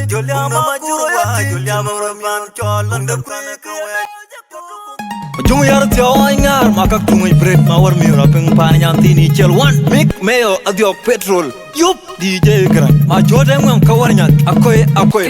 Julia Majura, Julia Moraman, Cholan, the Jung yar tio ingar maka tungi break mawar mi rapeng panyanti chel one make mayo adio petrol yup DJ Gran ma jode ngam kawarnya akoy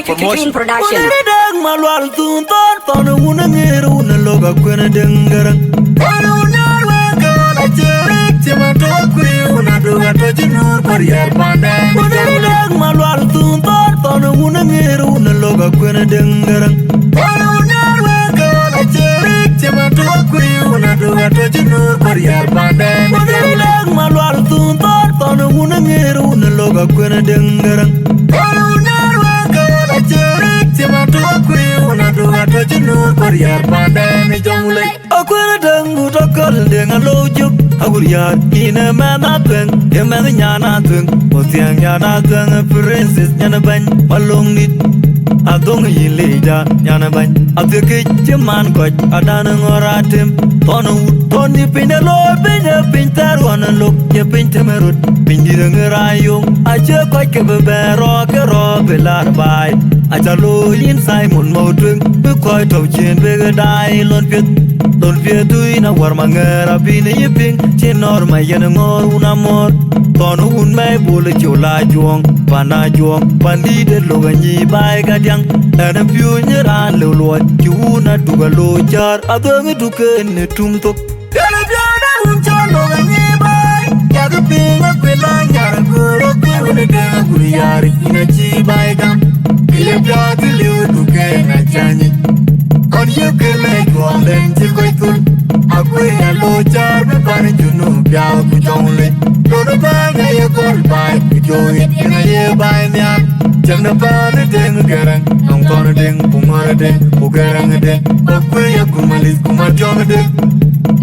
promotion production deng malwal tun ton una ngeru na loga kwena dengarang panu narwa kala jerik chema to kwi una duga to jinur pariar pandang deng malwal tun ton una ngeru na loga kwena dengarang panu narwa kala jerik chema to kwi una duga to jinur pariar pandang deng malwal tun ton una ngeru na loga kwena dengarang panu narwa kala jerik chema to kwi una duga to jinur pariar pandang jongule akwena dengu to kal dengan lojuk aguriar ina manateng emang nyanateng otiang nyanateng princess nyanaban malung nit adong yileja nyanaban adeke jeman koj adana ngoratem toni pinelo pintar wana lok ye pintemerut pindireng rayung aja koj kebero kero belar bai aja lo yin simon modung be koj tau chen be dai lon pet tui na war mangera bine yiping chinor ma yen ngor unamor ton un mai bule chola juong pandi de loganyi bai gadyang ana piu nyera lo lo chuna duga lo char adong duken ne tumtok ana biana un chon loganyi bai ya ga pinga kwela nyara goro kwene de kuriyari ina chi bai gam ile pyat liu duken na chanyi kon ye kele golen ti koitul akwe ya lo char me pan junu pya ku jongle lo no ba na ye kol bai ku jo it na ye bai nya jam na ba na deng garang nong kon deng pumar deng ku garang deng akwe ya kumalis kumar jong deng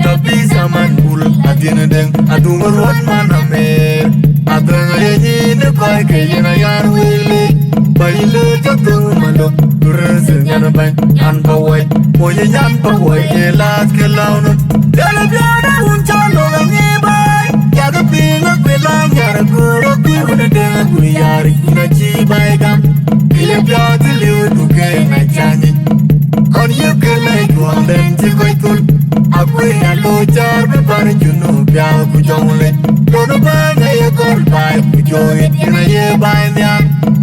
tapi zaman bul atin deng adu ron mana mer adang ye ni ne kai ke na yar wili bai le jatu malo Kurang nyana bang an pawai moye nyan pawai elas ke launu dalam biada uncon orang nyebai ya ke pinga kwelang yara guru kwe dengan kuriyari ina chi bai gam ile biada liu duke na chanyi kon ye ke lai kuang den chi koi tul akwe ya lo jar be par junu pya ku jongle dono ba na ye kol bai ku joit ina ye bai nya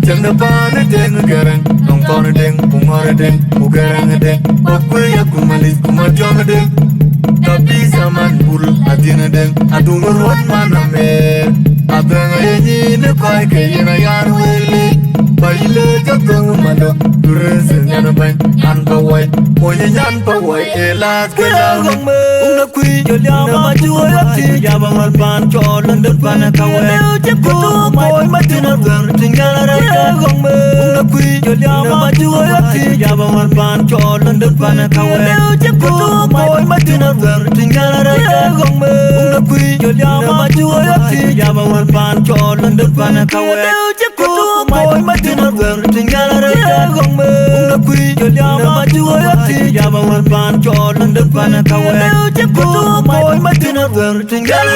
Jang depan deng garang, nongkon deng, pumar deng, ugarang deng, okwe ya kumalis kumajong deng. Tapi zaman bul atin deng, adu ngeruat mana mer. Abang ayenyi ne koi kaya na yar wele, bayi le jatuh malo, turun senyan bang, an pawai, moye nyan pawai elas kelang. Una kui jolia maju ayati, jabang alpan cholan depan kawai. Kutu boy matina ver tinggal Una kui jolia maju ayati jabang alpan cholan depan kawai Kutu boy matina ver tinggal Una kui jolia maju ayati jabang alpan cholan depan kawai Kutu boy matina ver tinggal Una kui jolia maju ayati jabang alpan cholan depan kawai Kutu boy matina ver tinggal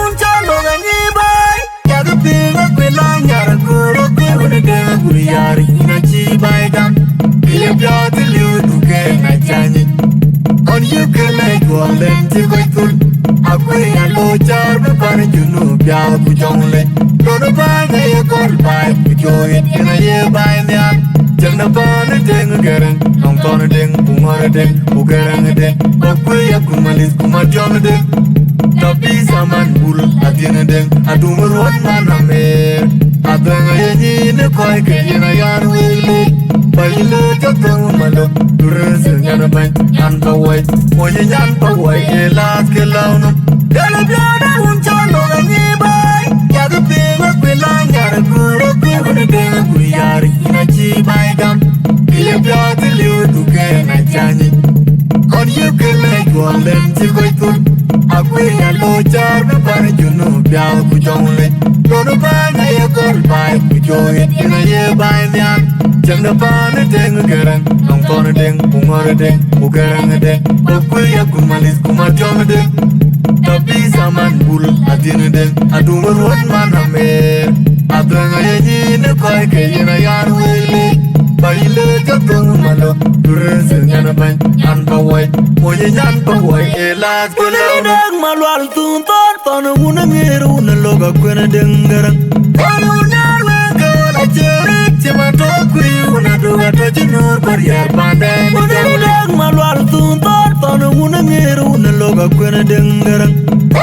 Uncon orang ibai ya ke pinga kwelang yara guru kwe dengan kuriyari ina chi bai gam ile pyat liu duke na chanyi kon ye kele golen ti koi tul akwe ya lo char be par junu pya ku jongle lo no ba na ye kol bai ku jo it ina ye bai nya jang na ba na deng garang nong kon deng pumar deng ku garang deng akwe ya kumalis kumar jong deng tapi zaman bul atin deng adu meruat mana mer abang ayenyi ne koi kaya na yar wili bayi le jatuh malo turun senyan bang an pawai moye nyan pawai elas ke launu dalam biada uncon orang nyebai ya ke pinga kwelang yara guru kwe dengan kuriyari ina chi bai gam ile biada liu duke na chanyi on you can make one then to go to a queen and low jar by you know Piao Kujongle don't find a call by Kujoy in a year by the end Jang the pan and dang again don't call a ding Umar ding Ugarang a ding Okuya Kumalis Kumajon ding Tapi zaman bul adina ding adu merot mana mer adanga yeji ne koi ke yena yar wele baile jatong malo durez nyana ban an pawai moye nyan pawai elas kelang malwal tun ton unangiru na loga kwena dengarang anu narwe kala jerik chema tokui unadu atojinur barrier pandai unangiru malwal tun ton unangiru na loga kwena dengarang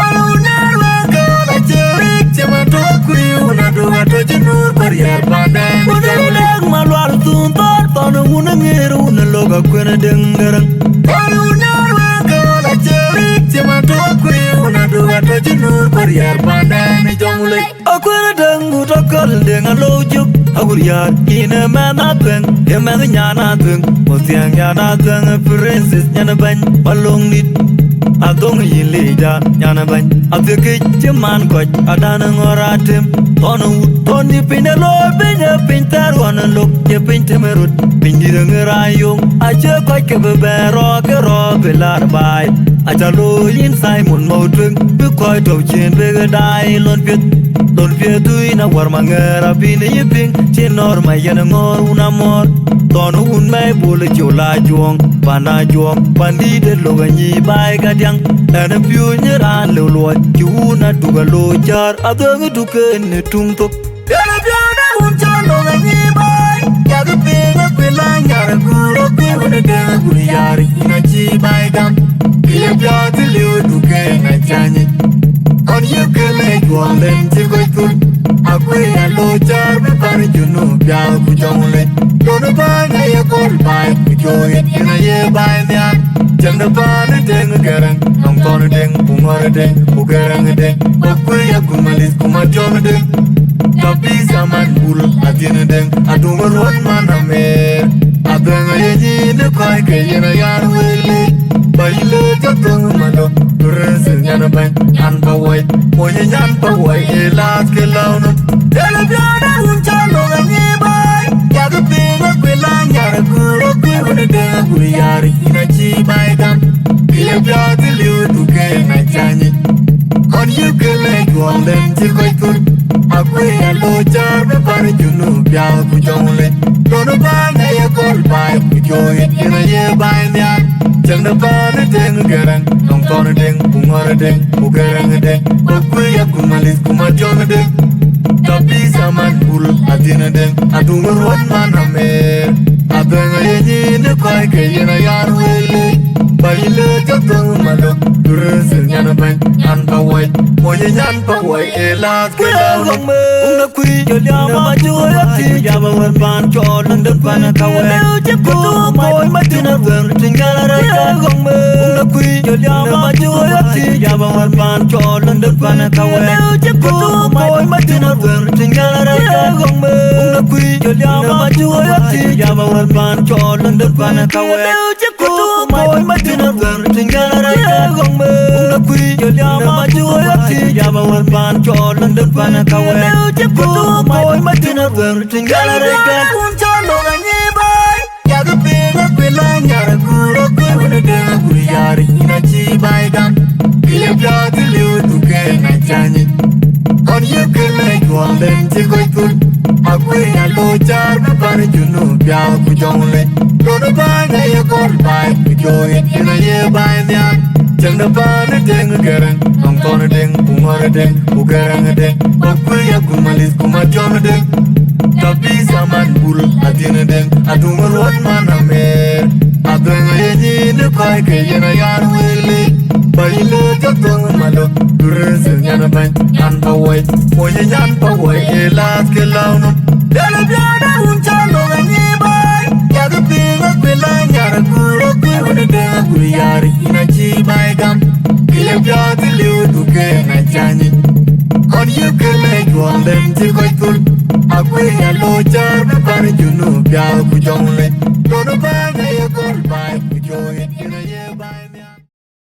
anu narwe kala jerik chema tokui unadu atojinur barrier pandai unangiru malwal tun ton unangiru na loga kwena dengarang anu narwe kala jerik chema tokui unadu atojinur barrier pandai jongule akwena dengu tokol denga lojuk aguriar ina mana tweng emana nyana tweng otiang nyana tweng princess nyana ban balong nit adong yilida nyana ban ateke jeman ko adana ngoratem toni pinelo benya pintar wana lok ye pintemerut pinjira ngerayong aja ko ke bebero ke ro belar bai aja lo yin simon modung be ko to chen be dai lon piet tu ina war mangera bine yiping chen norma yana ngor unamor tonu un mai bole chola juong pana juong pandide loganyi bai gadyang ana piu nyeran lo lo chuna tuga lo jar adang duken tung tok ana piana un chan loganyi bai ya ga pena pela nyara guro pe wona de guriyari ina chi bai gam ya piat liu duken na chanye on you can make one then to go to a queen and low jar before you know Piao Kujongle don't find a call by Kujoy in a year by the end Jang the pan and dang again I'm gonna ding Umar ding Ugarang ding Okuya Kumalis Kumajon ding Tapi zaman bul adina ding adu merot mana mer adanga yeji ne koi ke yena yar wele baile jatong malo durez nyana ban an pawai moye nyan pawai elas kelauno dela biada un chalo ganyi bai ya ga pena kwela nyara guro ke wona de guriyari ina chi bai gam ile biada liu duke na chanyi on you can make one then to go to akwena lo jar be par junu Piao Kujongle don't find a call by Kujoy in a year by the Jang the pan and dang again don't call a ding Umar ding Ugarang ding Okuya Kumalis Kumajon ding Tapi zaman bul adina ding adu merot mana mer adanga yeji ne koi ke yena yar wele baile jatong malo durez nyana ban an pawai moye nyan pawai elas kelauno una kui jolia ma joya ti jaba wer pan cholan den pan kawe ko moy matina wer tingala ra gongme una kui jolia ma joya ti jaba wer pan cholan den pan kawe ko moy matina wer tingala ra gongme una kui jolia ma joya ti jaba wer pan cholan den pan kawe ko moy matina wer tingala ra gongme una kui jolia ma joya ti jaba wer pan cholan den pan kawe ko moy matina wer tingala ra un chalo ganyi bai ya ga pena kwela nyara guro ke wona de guriyari ina chi bai gam ile piat liu duke na chanyi on you can make one then to go to a queen and low jar before you know Piao Kujongle don't find a call by Kujoy in a year by the end Jang the pan and dang again I'm gonna ding Umar ding Ugarang ding Okuya Kumalis Kumajon ding Tapi zaman bul adina ding adu merot mana mer adanga yeji ne koi ke yena yar wele baile jatong malo durez nyana ban an pawai moye nyan pawai elas kelauno dela biada un chalo ganyi bai ya ga pena kwela nyara guro ke wona de guriyari ina chi bai gam ile biada liu ke na chani on you kele juang den ti koi tul akwe ya lo jar be pan junu pya ku jongle do no ba ga ye kol ba ku jo ye ye ba